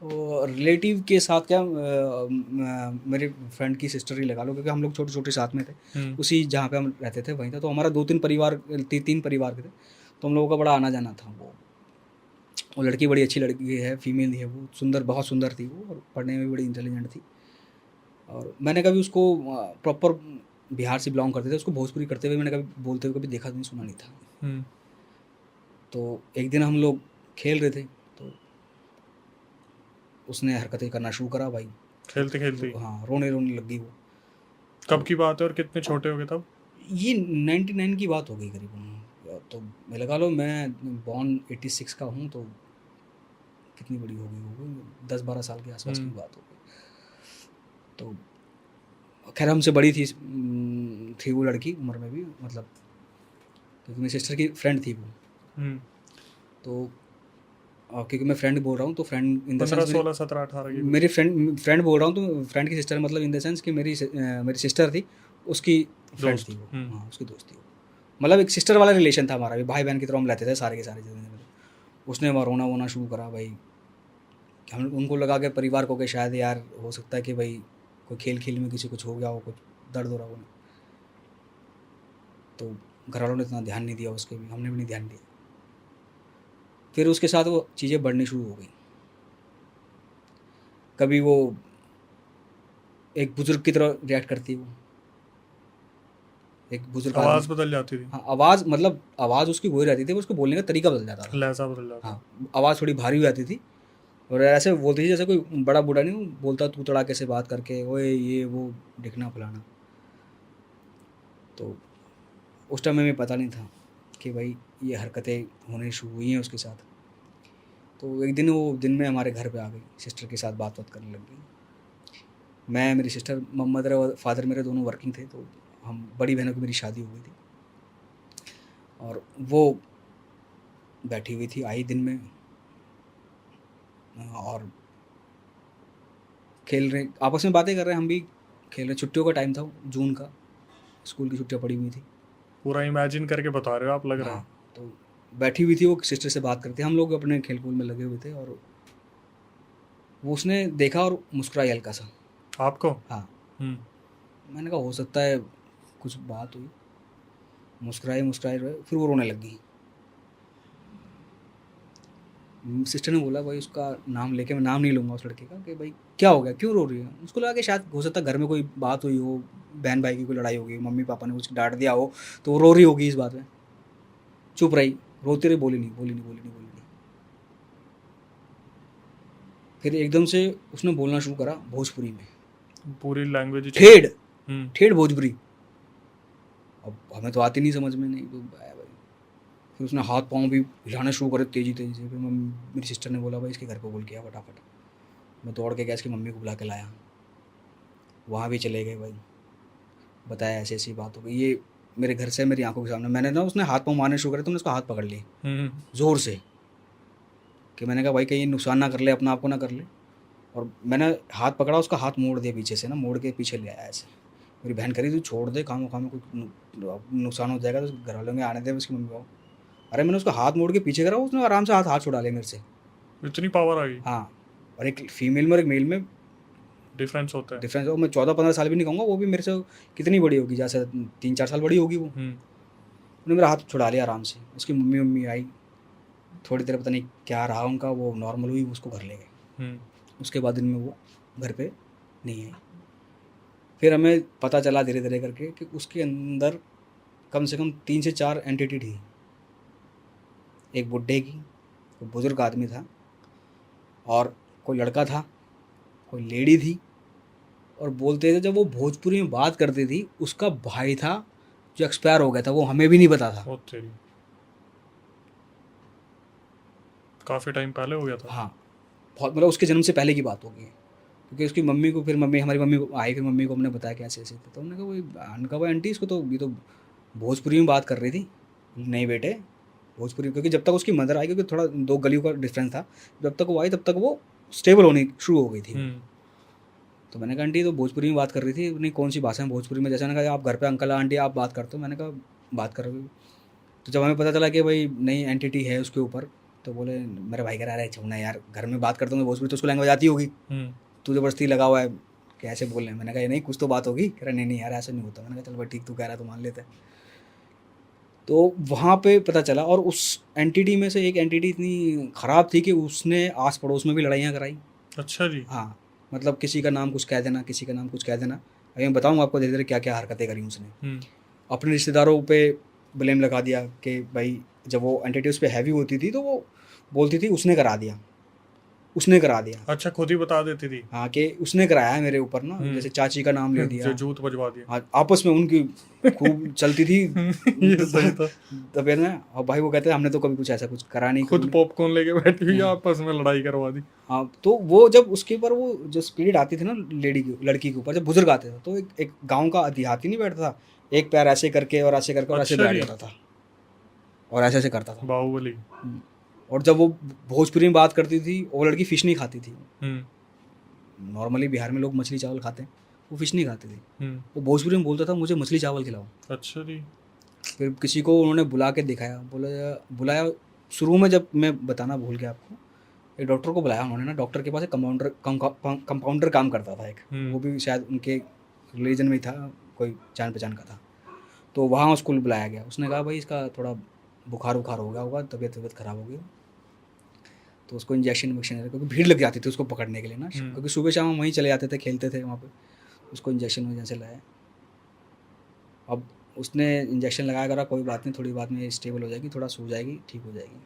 और रिलेटिव के साथ क्या मेरे फ्रेंड की सिस्टर ही लगा लो, क्योंकि हम लोग छोटे छोटे साथ में थे। उसी जहाँ पे हम रहते थे वहीं था, तो हमारा दो तीन परिवार तीन परिवार के थे, तो हम लोगों का बड़ा आना जाना था। वो लड़की बड़ी अच्छी लड़की है, फीमेल है, वो सुंदर, बहुत सुंदर थी वो, और पढ़ने में भी बड़ी इंटेलिजेंट थी। और मैंने कभी उसको प्रॉपर बिहार से बिलोंग करते थे, उसको भोजपुरी करते हुए मैंने कभी बोलते हुए कभी देखा नहीं, सुना नहीं था। तो एक दिन हम लोग खेल रहे थे, तो उसने हरकतें करना शुरू करा भाई। खेलते खेलते ही? हाँ, रोने रोने लग गई वो। कब तो की बात है और कितने छोटे हो गए तब? ये 99 की बात हो गई करीबन। तो मैं लगा लो, मैं बॉर्न 86 का हूँ, तो कितनी बड़ी होगी, 10-12 साल के आसपास की बात हो गई। तो खैर हमसे बड़ी थी वो लड़की उम्र में भी, मतलब क्योंकि मेरी सिस्टर की फ्रेंड थी वो। तो क्योंकि मैं फ्रेंड बोल रहा हूँ, तो फ्रेंड इन द पंद्रह सेंस मेरी सोलह सत्रह अठारह की कुछ? मेरी फ्रेंड बोल रहा हूँ, तो फ्रेंड की सिस्टर, मतलब इन द सेंस कि मेरी सिस्टर थी, उसकी फ्रेंड थी दोस्त। वो। हाँ, उसकी दोस्त थी वो। मतलब एक सिस्टर वाला रिलेशन था हमारा भी, भाई बहन की तरह हम रहते थे सारे के सारे जितने थे। उसने वहाँ रोना वोना शुरू करा भाई। कि हम उनको लगा कि परिवार को कि शायद यार हो सकता है कि भाई कोई खेल खेल में किसी कुछ हो गया हो, कुछ दर्द हो रहा हो। तो घर वालों ने इतना ध्यान नहीं दिया उसके भी, हमने भी नहीं ध्यान दिया। फिर उसके साथ वो चीज़ें बढ़नी शुरू हो गई। कभी वो एक बुजुर्ग की तरह रिएक्ट करती वो, एक बुजुर्ग आदमी। आवाज़ बदल जाती थी? हाँ, आवाज़, मतलब आवाज़ उसकी वही रहती थी, उसको बोलने का तरीका बदल जाता था। लहजा बदल जाता? हाँ, आवाज़ थोड़ी भारी हो जाती थी, और ऐसे बोलती थी जैसे कोई बड़ा बूढ़ा नहीं बोलता, तू तड़ाके से बात करके, ओए ये वो दिखना फलाना। तो उस टाइम में पता नहीं था कि भाई ये हरकतें होने शुरू हुई हैं उसके साथ। तो एक दिन वो दिन में हमारे घर पे आ गई, सिस्टर के साथ बात बात करने लग गई। मैं, मेरी सिस्टर, मदर और फादर मेरे दोनों वर्किंग थे, तो हम बड़ी बहनों की मेरी शादी हो गई थी। और वो बैठी हुई थी, आई दिन में, और खेल रहे, आपस में बातें कर रहे हैं, हम भी खेल रहे। छुट्टियों का टाइम था, जून का, स्कूल की छुट्टियाँ पड़ी हुई थी। पूरा इमेजिन करके बता रहे हो आप, लग रहा हाँ, है। तो बैठी हुई थी वो, सिस्टर से बात करती, हम लोग अपने खेल कूद में लगे हुए थे। और वो उसने देखा और मुस्कुराई हल्का सा। आपको? हाँ, हम्म। मैंने कहा हो सकता है कुछ बात हुई। मुस्कुराई मुस्कुराई रहे, फिर वो रोने लग गई। सिस्टर ने बोला भाई, उसका नाम लेके, मैं नाम नहीं लूँगा उस लड़के का, कि भाई क्या हो गया, क्यों रो रही है। उसको लगा कि शायद हो सकता है घर में कोई बात हुई हो, बहन भाई की कोई लड़ाई होगी, मम्मी पापा ने कुछ डांट दिया हो, तो वो रो रही होगी इस बात में। चुप रही, रोती रही, बोली नहीं, बोली नहीं, बोली नहीं, बोली नहीं। फिर एकदम से उसने बोलना शुरू करा भोजपुरी में, पूरी लैंग्वेज ही चेंज? ठेठ, हम्म। ठेठ भोजपुरी। अब हमें तो आती नहीं समझ में, नहीं तो भाई। फिर उसने हाथ पाँव भी हिलाना शुरू करे तेज़ी तेज़ी से। फिर मेरी सिस्टर ने बोला भाई इसके घर पे बोल के आ फटाफट। मैं दौड़ के गया, इसकी मम्मी को बुला के लाया। वहाँ भी चले गए भाई, बताया ऐसी ऐसी बात हो गई, ये मेरे घर से मेरी आंखों के सामने। मैंने ना, उसने हाथ पाँव मारने शुरू करे तो मैंने उसका हाथ पकड़ लिए हम्म। ज़ोर से, कि मैंने कहा भाई कहीं नुकसान ना कर ले, अपना आपको ना कर ले। और मैंने हाथ पकड़ा, उसका हाथ मोड़ दिया पीछे से ना, मोड़ के पीछे ले आया ऐसे। मेरी बहन करी तू छोड़ दे, काम में कुछ नुकसान हो जाएगा, तो घर वालों में आने दे उसकी मम्मी को। अरे मैंने उसका हाथ मोड़ के पीछे करा, उसने आराम से हाथ हाथ छुड़ा लिया मेरे से। इतनी पावर आ गई? हाँ, और एक फीमेल में और एक मेल में डिफरेंस होता है? डिफरेंस हो। मैं 14-15 साल भी नहीं कहूँगा, वो भी मेरे से कितनी बड़ी होगी, जैसे 3-4 साल बड़ी होगी वो। उन्होंने मेरा हाथ छुड़ा लिया आराम से। उसकी मम्मी मम्मी आई, थोड़ी देर पता नहीं क्या रहा उनका, वो नॉर्मल हुई, उसको घर ले गए। उसके बाद दिन में वो घर पे नहीं आई। फिर हमें पता चला धीरे धीरे करके कि उसके अंदर कम से कम 3 से 4 एंटिटी थी। एक बुढ़े की, कोई बुजुर्ग आदमी था, और कोई लड़का था, कोई लेडी थी। और बोलते थे जब वो भोजपुरी में बात करती थी, उसका भाई था जो एक्सपायर हो गया था, वो हमें भी नहीं पता था। ओ तेरी, काफ़ी टाइम पहले हो गया था? हाँ, बहुत, मतलब उसके जन्म से पहले की बात हो गई है। क्योंकि उसकी मम्मी को, फिर मम्मी, हमारी मम्मी को आई, फिर मम्मी को हमने बताया कि ऐसे ऐसे थे, तो हमने कहा वही, हमने कहा भाई आंटी इसको तो, ये तो भोजपुरी में बात कर रही थी। नहीं बेटे, भोजपुरी, क्योंकि जब तक उसकी मदर आई, क्योंकि थोड़ा 2 गलियों का डिफरेंस था, जब तक वो आई तब तक वो स्टेबल होनी शुरू हो गई थी वो। तो मैंने कहा आंटी तो भोजपुरी में बात कर रही थी। नहीं, कौन सी भाषा में भोजपुरी में, जैसे मैंने कहा आप घर पे अंकल आंटी आप बात करते हो, मैंने कहा बात कर रही हूँ। तो जब हमें पता चला कि भाई नई एंटिटी है उसके ऊपर, तो बोले मेरे भाई कह रहा है छोड़ना यार, घर में बात करता हूँ भोजपुरी तो उसको लैंग्वेज आती होगी, हम्म तू जबरदस्ती लगा हुआ है कैसे बोल रहे हैं। मैंने कहा नहीं कुछ तो बात होगी। कह रहा नहीं यार ऐसा नहीं होता। मैंने कहा चल भाई ठीक, तू कह रहा है तो मान लेते हैं। तो वहाँ पे पता चला, और उस एंटिटी में से एक एंटिटी इतनी ख़राब थी कि उसने आस पड़ोस में भी लड़ाइयाँ कराई। अच्छा जी। हाँ, मतलब किसी का नाम कुछ कह देना, किसी का नाम कुछ कह देना। अभी मैं बताऊँगा आपको धीरे धीरे क्या क्या हरकतें करी उसने। हम्म अपने रिश्तेदारों पे ब्लेम लगा दिया कि भाई जब वो एंटिटी उस पर हैवी होती थी तो वो बोलती थी उसने करा दिया, उसने करा दिया। अच्छा, खुद ही बता देती थी। हाँ, कि उसने कराया है मेरे ऊपर ना, जैसे चाची का नाम ले दिया। जो जूत बजवा दिया। हाँ, आपस में उनकी खूब चलती थी ये सही था। तबीयत में। और भाई वो कहते हैं हमने तो कभी कुछ ऐसा कुछ करा नहीं खुद कभी। पॉपकॉर्न लेके बैठी हुई आपस में लड़ाई करवा दी। हाँ, तो वो जब उसके ऊपर वो जो स्पिरिट आती थी ना लेडी की, लड़की के ऊपर जब बुजुर्ग आते थे, तो एक गांव का देहाती नहीं बैठता था, एक पैर ऐसे करके और ऐसे करके और ऐसे अच्छा बैठ जी। जाता था और ऐसे ऐसे करता था। बाहुबली। और जब वो भोजपुरी में बात करती थी, वो लड़की फिश नहीं खाती थी। हम्म नॉर्मली बिहार में लोग मछली चावल खाते हैं, वो फिश नहीं खाती थी। हम्म वो भोजपुरी में बोलता था मुझे मछली चावल खिलाओ। अच्छा जी। फिर किसी को उन्होंने बुला के दिखाया, बोला बुलाया। शुरू में जब मैं बताना भूल गया आपको, एक डॉक्टर को बुलाया उन्होंने ना। डॉक्टर के पास एक कंपाउंडर काम करता था एक, वो भी शायद उनके रिलीजन में ही था, कोई जान पहचान का था। तो वहाँ उसको बुलाया गया। उसने कहा भाई इसका थोड़ा बुखार उखार हो गया होगा, तबीयत ख़राब हो गई। तो उसको इंजेक्शन विक्शन, क्योंकि भीड़ लग जाती थी उसको पकड़ने के लिए ना, क्योंकि सुबह शाम हम वहीं चले जाते थे, खेलते थे वहाँ पे। उसको इंजेक्शन वजेक्शन लाया। अब उसने इंजेक्शन लगाया, करा कोई बात नहीं, थोड़ी बात में स्टेबल हो जाएगी, थोड़ा सो जाएगी, ठीक हो जाएगी।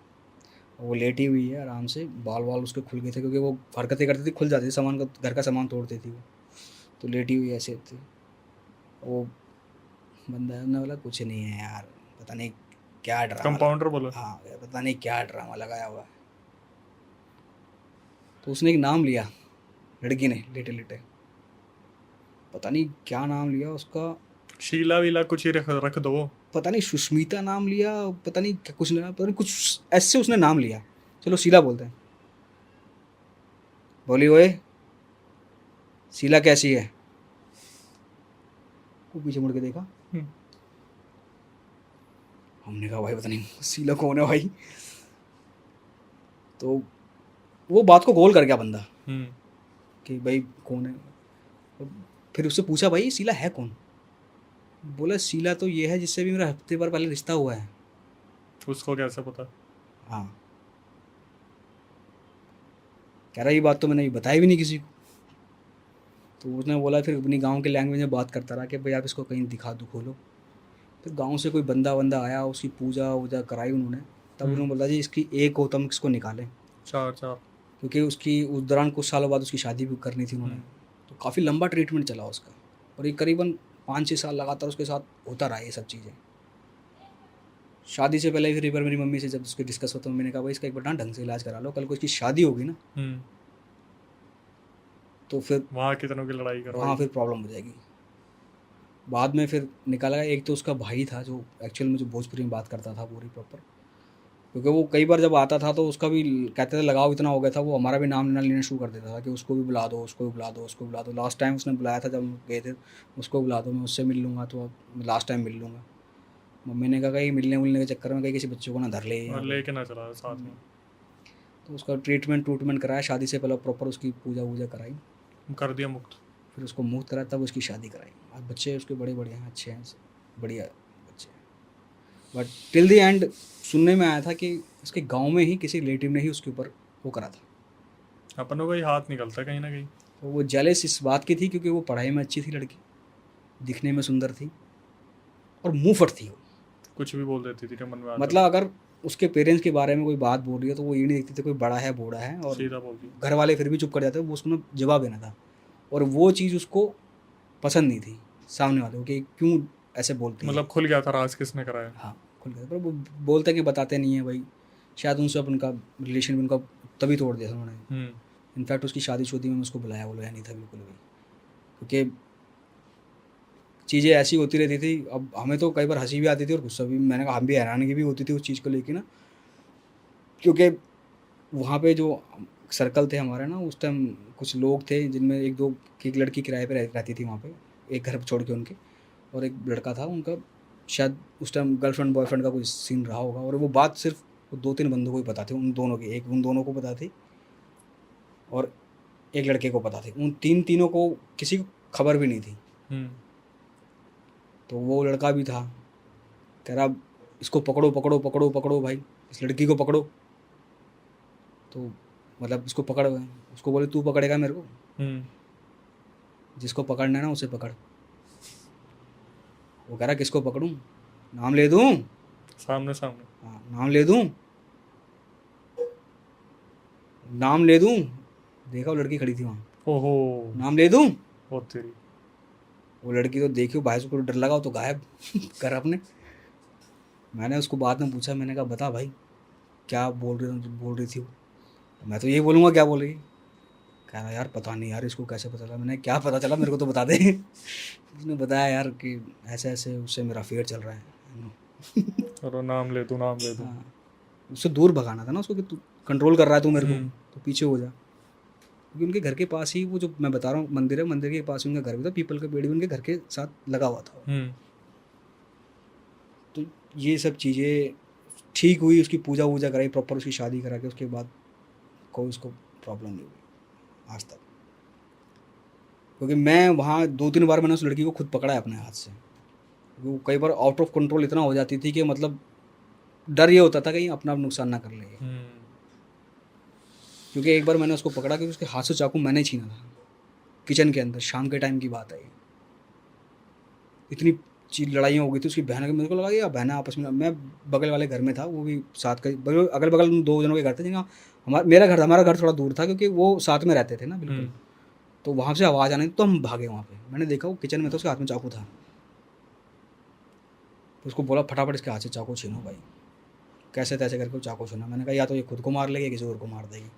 वो लेटी हुई है आराम से, बाल वाल उसके खुल गए थे, क्योंकि वो हरकतें करती थी, खुल जाती थी, सामान का घर का सामान तोड़ती थी वो। तो लेटी हुई ऐसे थी। वो बंदा ने बोला कुछ नहीं है यार, पता नहीं क्या ड्रामा कंपाउंडर बोला। हाँ, पता नहीं क्या ड्रामा लगाया हुआ है। तो उसने एक नाम लिया, लड़की ने लेटे लेटे, पता नहीं क्या नाम लिया उसका। शीला वीला कुछ ही रख दो। पता नहीं सुष्मिता नाम लिया, पता नहीं क्या कुछ पता नहीं कुछ ऐसे उसने नाम लिया। चलो शीला बोलते हैं। बोली ओए शीला कैसी है। वो पीछे मुड़ के देखा। हमने कहा भाई पता नहीं शीला कौन है भाई। तो वो बात को गोल कर गया बंदा कि भाई कौन है। और फिर उससे पूछा भाई शीला है कौन। बोला शीला तो ये है जिससे भी मेरा हफ्ते भर पहले रिश्ता हुआ है। उसको कैसे पता। हाँ, कह रहा ये बात तो मैंने बताई भी नहीं किसी को। तो उसने बोला, फिर अपनी गांव के लैंग्वेज में बात करता रहा कि भाई आप इसको कहीं दिखा दो, खोलो। फिर गांव से कोई बंदा आया, उसकी पूजा वूजा कराई उन्होंने। तब उन्होंने बोला जी इसकी एक हो तो हम इसको निकालें, चार चार। क्योंकि उसकी उस दौरान कुछ सालों बाद उसकी शादी भी करनी थी उन्होंने। तो काफ़ी लंबा ट्रीटमेंट चला उसका, और ये करीबन 5-6 साल लगातार उसके साथ होता रहा ये सब चीज़ें। शादी से पहले फिर एक बार मेरी मम्मी से जब उसके डिस्कस होता, मम्मी ने कहा भाई इसका एक बार ना ढंग से इलाज करा लो, कल को इसकी शादी होगी ना तो फिर वहाँ कितनों की लड़ाई करवाई। हाँ, फिर प्रॉब्लम हो जाएगी। बाद में फिर निकाला गया, एक तो उसका भाई था जो एक्चुअल में जो भोजपुरी में बात करता था पूरी प्रॉपर, क्योंकि वो कई बार जब आता था तो उसका भी कहते थे लगाव इतना हो गया था, वो हमारा भी नाम लेना शुरू कर देता था कि उसको भी बुला दो, उसको भी बुला दो, उसको बुला दो। लास्ट टाइम उसने बुलाया था जब हम गए थे, उसको बुला दो, मैं उससे मिल लूँगा, तो अब लास्ट टाइम मिल लूँगा। मम्मी ने कहा कहीं मिलने मिलने के चक्कर में कहीं किसी बच्चों को ना धर ले और लेके ना चला साथ में। तो उसका ट्रीटमेंट कराया, शादी से पहले प्रॉपर उसकी पूजा वूजा कराई, कर दिया मुक्त। फिर उसको मुक्त कराया, तब उसकी शादी कराई। आज बच्चे उसके बड़े बड़े हैं, अच्छे हैं, बढ़िया बच्चे हैं। बट टिल द एंड सुनने में आया था कि उसके गांव में ही किसी रिलेटिव ने ही उसके ऊपर वो करा था। अपनों का ही हाथ निकलता है कहीं ना कहीं। तो वो जेलस इस बात की थी क्योंकि वो पढ़ाई में अच्छी थी लड़की, दिखने में सुंदर थी, और मुंहफट थी वो। कुछ भी बोल देती थी मन में आता। मतलब अगर उसके पेरेंट्स के बारे में कोई बात बोल रही है तो वो ये नहीं देखते थे कोई बड़ा है बूढ़ा है, और सीधा बोलती। घर वाले फिर भी चुप कर जाते, वो उसको जवाब देना था। और वो चीज़ उसको पसंद नहीं थी सामने वाले को, कि क्यों ऐसे बोलती है। मतलब खुल गया था राज किसने कराया। हाँ, खुल गया, पर वो बोलते कि बताते नहीं है भाई। शायद उनसे उनका रिलेशन भी उनका तभी तोड़ दिया था उन्होंने। इनफैक्ट उसकी शादी में उसको बुलाया बोला नहीं था बिल्कुल भी, क्योंकि चीज़ें ऐसी होती रहती थी। अब हमें तो कई बार हंसी भी आती थी और गुस्सा भी, मैंने कहा हम भी हैरानगी भी होती थी उस चीज़ को लेके ना, क्योंकि वहाँ पे जो सर्कल थे हमारे ना उस टाइम, कुछ लोग थे जिनमें एक दो की एक लड़की किराए पे रहती थी वहाँ पे, एक घर छोड़ के उनके, और एक लड़का था उनका, शायद उस टाइम गर्लफ्रेंड बॉयफ्रेंड का कुछ सीन रहा होगा। और वो बात सिर्फ वो 2-3 बंदों को ही पता थी, उन दोनों की, एक उन दोनों को पता थी और एक लड़के को पता थी। उन तीनों को किसी को खबर भी नहीं थी। तो वो लड़का भी था, कह रहा इसको पकड़ो पकड़ो पकड़ो पकड़ो भाई, इस लड़की को पकड़ो। तो मतलब इसको पकड़, उसको बोले तू पकड़ेगा मेरे को, जिसको पकड़ना है ना उसे पकड़। वो कह रहा किसको पकड़ूं, नाम ले दूं? सामने सामने। हाँ, नाम ले दूं, नाम ले दूं। देखा वो लड़की खड़ी थी वहाँ, ओहो, नाम ले दूं। बहुत तेरी। वो लड़की तो देखी, भाई उसको डर लगा, वो तो गायब कर अपने। मैंने उसको बाद में पूछा, मैंने कहा बता भाई क्या बोल रही थी वो। मैं तो यही बोलूँगा क्या बोल रही। कह रहा यार पता नहीं यार इसको कैसे पता चला। मैंने क्या पता चला, मेरे को तो बता दे। उसने बताया यार कि ऐसे ऐसे उससे मेरा अफेयर चल रहा है। और नाम ले दूँ, नाम ले दूँ। हाँ, उससे दूर भगाना था ना उसको कि तू कंट्रोल कर रहा है तू मेरे को, तो पीछे हो जा। क्योंकि उनके घर के पास ही वो जो मैं बता रहा हूँ मंदिर है, मंदिर के पास ही उनका घर भी था, पीपल का पेड़ भी उनके घर के साथ लगा हुआ था। तो ये सब चीज़ें ठीक हुई, उसकी पूजा वूजा कराई प्रॉपर, उसकी शादी करा के उसके बाद कोई उसको प्रॉब्लम नहीं हुई आज तक। क्योंकि मैं वहाँ 2-3 बार मैंने उस लड़की को खुद पकड़ा है अपने हाथ से। वो कई बार आउट ऑफ कंट्रोल इतना हो जाती थी कि मतलब डर ये होता था कहीं अपना नुकसान ना कर ले। क्योंकि एक बार मैंने उसको पकड़ा कि उसके हाथ से चाकू मैंने छीना था किचन के अंदर, शाम के टाइम की बात है ये। इतनी चीज लड़ाइयाँ हो गई थी उसकी बहन के, मेरे को लगा या बहन आपस में। मैं बगल वाले घर में था, वो भी साथ का अगल बगल 2 जनों के घर थे जिनका हमारा घर थोड़ा दूर था, क्योंकि वो साथ में रहते थे ना बिल्कुल। तो वहाँ से आवाज़ आने तो हम भागे वहाँ पे। मैंने देखा वो किचन में था, उसके हाथ में चाकू था। तो उसको बोला फटाफट इसके हाथ से चाकू छीनो भाई। कैसे तैसे करके वो चाकू छीना। मैंने कहा या तो ये खुद को मार लेगी या किसी और को मार देगी।